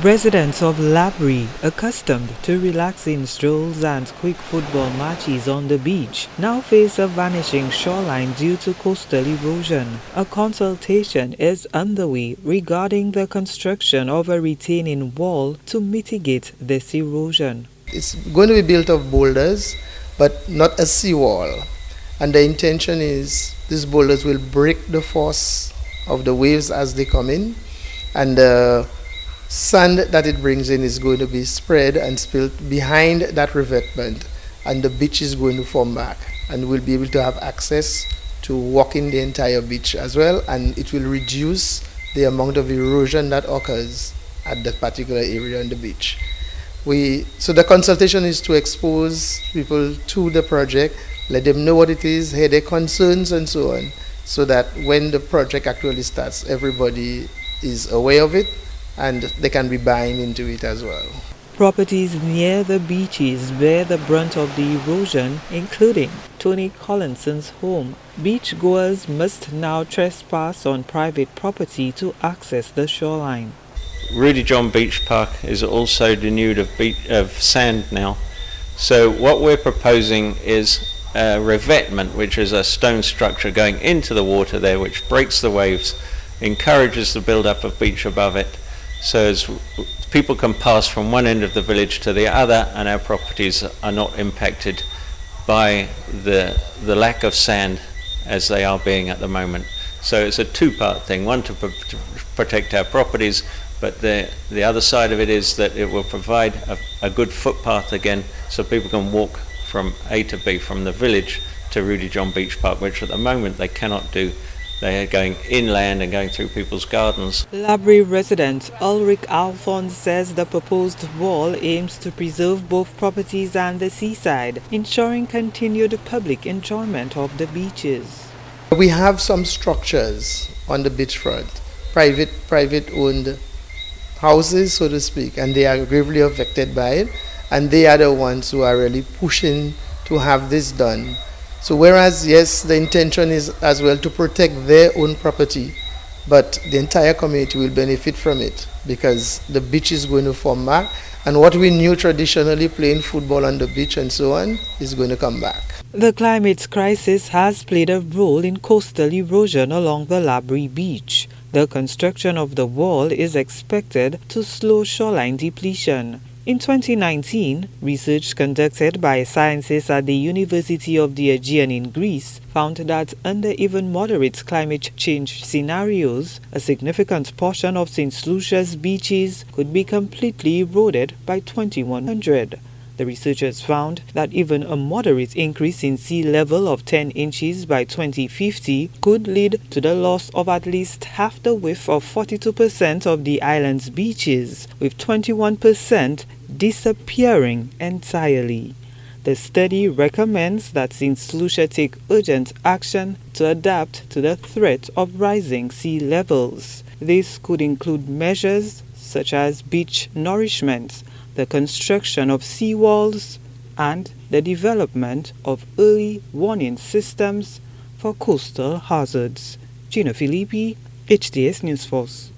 Residents of Laborie, accustomed to relaxing strolls and quick football matches on the beach, now face a vanishing shoreline due to coastal erosion. A consultation is underway regarding the construction of a retaining wall to mitigate this erosion. It's going to be built of boulders, but not a seawall. And the intention is these boulders will break the force of the waves as they come in, and the sand that it brings in is going to be spread and spilled behind that revetment, and the beach is going to form back, and we'll be able to have access to walking the entire beach as well, and it will reduce the amount of erosion that occurs at that particular area on the beach. So the consultation is to expose people to the project, let them know what it is, hear their concerns and so on, so that when the project actually starts, everybody is aware of it and they can be buying into it as well. Properties near the beaches bear the brunt of the erosion, including Tony Collinson's home. Beachgoers must now trespass on private property to access the shoreline. Rudy John Beach Park is also denuded of sand now. So what we're proposing is a revetment, which is a stone structure going into the water there, which breaks the waves, encourages the build-up of beach above it, so as people can pass from one end of the village to the other, and our properties are not impacted by the lack of sand as they are being at the moment. So it's a two-part thing, one to protect our properties, but the other side of it is that it will provide a good footpath again, so people can walk from A to B, from the village to Rudy John Beach Park, which at the moment they cannot do. They are going inland and going through people's gardens. Laborie resident Ulrich Alphonse says the proposed wall aims to preserve both properties and the seaside, ensuring continued public enjoyment of the beaches. We have some structures on the beachfront, private-owned houses, so to speak, and they are gravely affected by it, and they are the ones who are really pushing to have this done. So whereas, yes, the intention is as well to protect their own property, but the entire community will benefit from it because the beach is going to form back, and what we knew traditionally, playing football on the beach and so on, is going to come back. The climate crisis has played a role in coastal erosion along the Laborie beach. The construction of the wall is expected to slow shoreline depletion. In 2019, research conducted by scientists at the University of the Aegean in Greece found that under even moderate climate change scenarios, a significant portion of St. Lucia's beaches could be completely eroded by 2100. The researchers found that even a moderate increase in sea level of 10 inches by 2050 could lead to the loss of at least half the width of 42% of the island's beaches, with 21% disappearing entirely. The study recommends that St. Lucia take urgent action to adapt to the threat of rising sea levels. This could include measures such as beach nourishment, the construction of seawalls, and the development of early warning systems for coastal hazards. Gina Filippi, HTS News Force.